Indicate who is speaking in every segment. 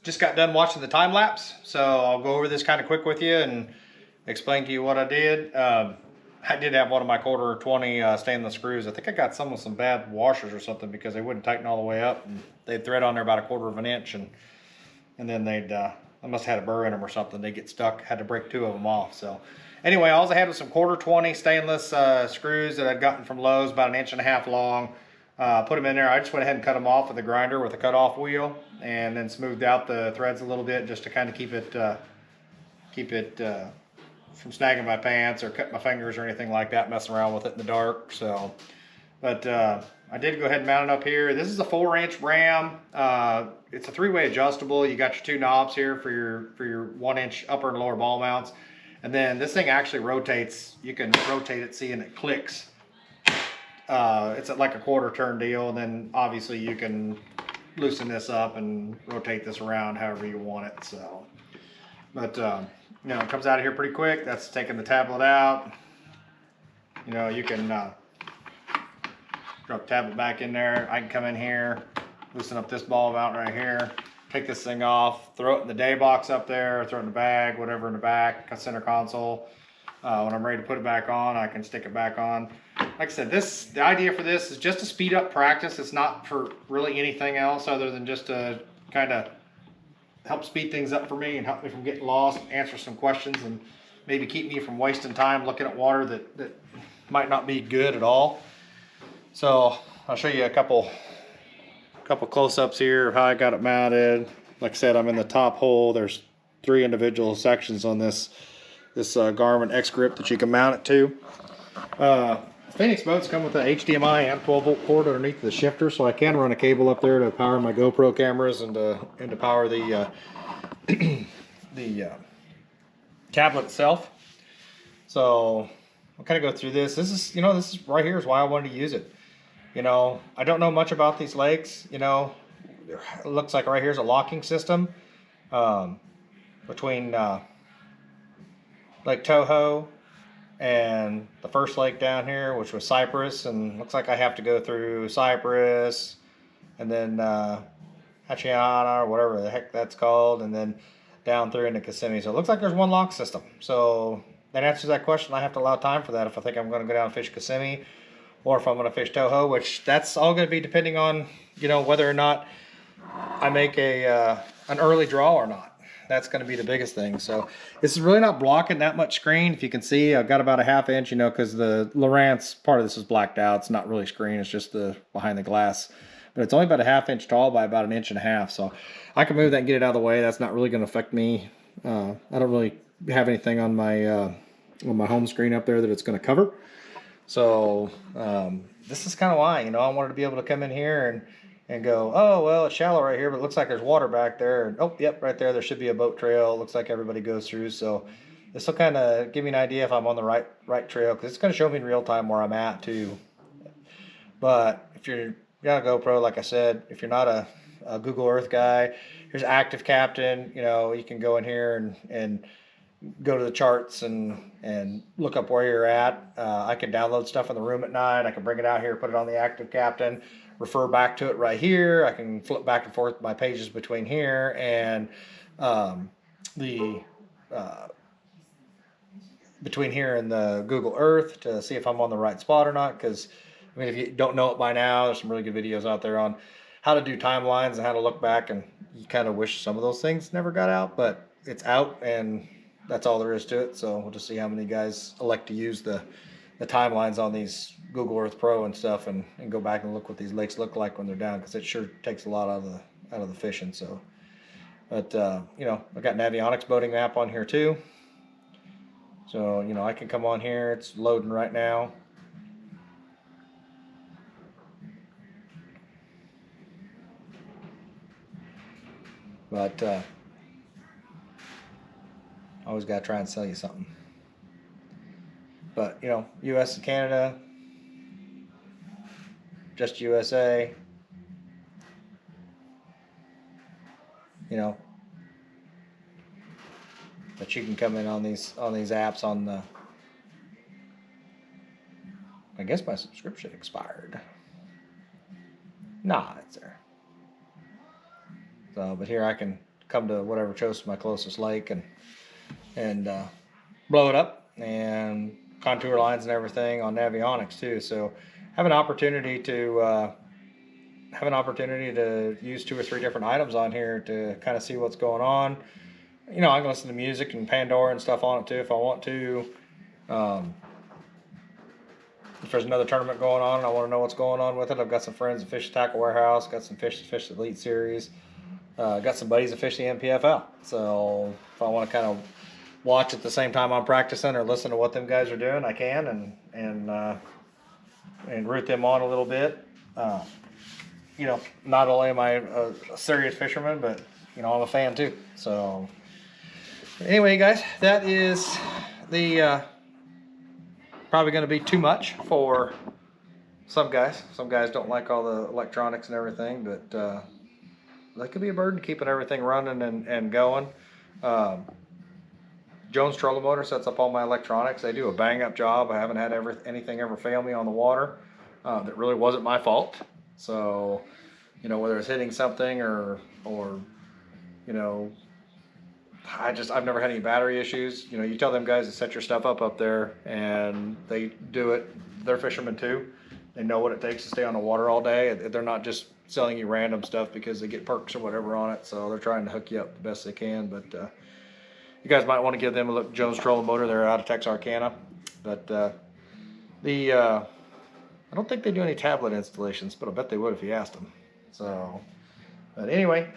Speaker 1: just got done watching the time lapse, so I'll go over this kind of quick with you and explain to you what I did. I did have one of my quarter 20 stainless screws. I think I got some with some bad washers or something because they wouldn't tighten all the way up, and they'd thread on there about 1/4 of an inch, and then they'd I must have had a burr in them or something. They get stuck. Had to break 2 of them off. So anyway, all I had was some quarter 20 stainless screws that I'd gotten from Lowe's, about 1.5 inches long. Put them in there. I just went ahead and cut them off with a grinder with a cutoff wheel, and then smoothed out the threads a little bit just to kind of keep it from snagging my pants or cutting my fingers or anything like that, messing around with it in the dark. So, but I did go ahead and mount it up here. This is a 4-inch ram. It's a 3-way adjustable. You got your 2 knobs here for your 1-inch upper and lower ball mounts, and then this thing actually rotates. You can rotate it, see, and it clicks. It's like a 1/4 turn deal, and then obviously you can loosen this up and rotate this around however you want it. So, but you know, it comes out of here pretty quick. That's taking the tablet out. You know, you can drop the tablet back in there. I can come in here, loosen up this ball mount right here, take this thing off, throw it in the day box up there, throw it in the bag, whatever in the back, center console. When I'm ready to put it back on, I can stick it back on. Like I said, the idea for this is just to speed up practice. It's not for really anything else other than just to kind of help speed things up for me and help me from getting lost, answer some questions, and maybe keep me from wasting time looking at water that might not be good at all. So I'll show you a couple close-ups here of how I got it mounted. Like I said, I'm in the top hole. There's 3 individual sections on this Garmin X grip that you can mount it to. Phoenix boats come with an HDMI and 12-volt cord underneath the shifter, so I can run a cable up there to power my GoPro cameras and to power the tablet itself. So I'll kind of go through this. This is right here is why I wanted to use it. You know, I don't know much about these lakes. You know, it looks like right here's a locking system between Lake Toho and the first lake down here, which was Cypress, and looks like I have to go through Cypress and then Hachiana or whatever the heck that's called, and then down through into Kissimmee. So it looks like there's one lock system. So that answers that question. I have to allow time for that if I think I'm going to go down and fish Kissimmee, or if I'm going to fish Toho, which that's all going to be depending on, you know, whether or not I make an early draw or not. That's going to be the biggest thing. So this is really not blocking that much screen. If you can see, I've got about a 1/2 inch, you know, because the Lowrance part of this is blacked out. It's not really screen. It's just the behind the glass. But it's only about a 1/2 inch tall by about 1.5 inches. So I can move that and get it out of the way. That's not really going to affect me. I don't really have anything on my home screen up there that it's going to cover. So this is kind of why, you know, I wanted to be able to come in here and go, oh, well, it's shallow right here, but it looks like there's water back there. And, oh, yep, right there should be a boat trail. It looks like everybody goes through. So this will kind of give me an idea if I'm on the right trail, because it's going to show me in real time where I'm at too. But if you're got a GoPro, like I said, if you're not a Google Earth guy, here's Active Captain. You know, you can go in here and go to the charts and look up where you're at. I can download stuff in the room at night. I can bring it out here, put it on the Active Captain, refer back to it right here. I can flip back and forth my pages between here and between here and the Google Earth to see if I'm on the right spot or not. Because I mean, if you don't know it by now, there's some really good videos out there on how to do timelines and how to look back, and you kind of wish some of those things never got out, but it's out, and that's all there is to it. So we'll just see how many guys elect to use the timelines on these Google Earth Pro and stuff, and go back and look what these lakes look like when they're down, because it sure takes a lot out of the fishing. So, but you know, I've got Navionics boating map on here too. So, you know, I can come on here. It's loading right now. But always got to try and sell you something. But, you know, U.S. and Canada, just USA, you know, but you can come in on these apps on the, I guess my subscription expired. Nah, it's there. So, but here I can come to whatever chose my closest lake and blow it up and contour lines and everything on Navionics too. So have an opportunity to use 2 or 3 different items on here to kind of see what's going on. You know, I can listen to music and Pandora and stuff on it too if I want to. If there's another tournament going on and I want to know what's going on with it, I've got some friends that fish the Tackle Warehouse, got some fish that fish the Elite Series, got some buddies that fish the MPFL. So if I want to kind of watch at the same time I'm practicing or listen to what them guys are doing, I can and root them on a little bit. You know, not only am I a serious fisherman, but you know, I'm a fan too. So anyway, guys, that is the probably going to be too much for some guys. Some guys don't like all the electronics and everything, but that could be a burden keeping everything running and going. Jones Trolling Motor sets up all my electronics. They do a bang-up job. I haven't had anything ever fail me on the water that really wasn't my fault. So, you know, whether it's hitting something or you know, I've never had any battery issues. You know, you tell them guys to set your stuff up there, and they do it. They're fishermen too. They know what it takes to stay on the water all day. They're not just selling you random stuff because they get perks or whatever on it. So they're trying to hook you up the best they can. But you guys might want to give them a look. Jones Trolling Motor. They're out of Texarkana. But I don't think they do any tablet installations, but I bet they would if you asked them. So, but anyway,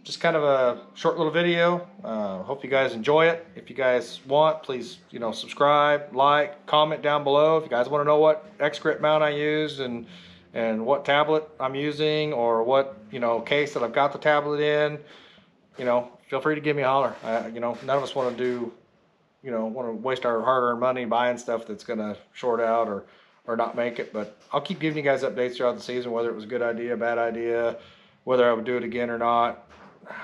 Speaker 1: just kind of a short little video. Hope you guys enjoy it. If you guys want, please, you know, subscribe, like, comment down below. If you guys want to know what X-Grip mount I use and what tablet I'm using or what, you know, case that I've got the tablet in, you know, feel free to give me a holler. You know, none of us want to do, you know, want to waste our hard-earned money buying stuff that's going to short out or not make it. But I'll keep giving you guys updates throughout the season, whether it was a good idea, bad idea, whether I would do it again or not.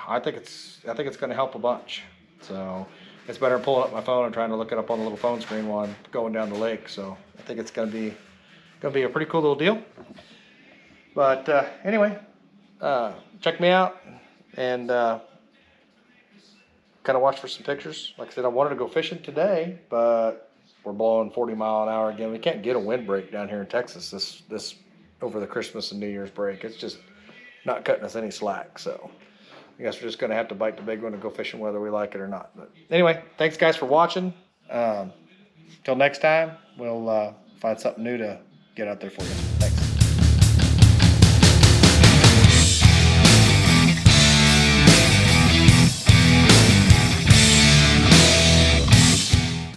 Speaker 1: I think it's going to help a bunch. So it's better than pulling up my phone and trying to look it up on the little phone screen while I'm going down the lake. So I think it's going to be a pretty cool little deal. But anyway, check me out and kind of watch for some pictures. Like I said, I wanted to go fishing today, but we're blowing 40 mile an hour again. We can't get a wind break down here in Texas this over the Christmas and New Year's break. It's just not cutting us any slack. So I guess we're just going to have to bite the big one and go fishing whether we like it or not. But anyway, thanks guys for watching. Till next time, we'll find something new to get out there for you.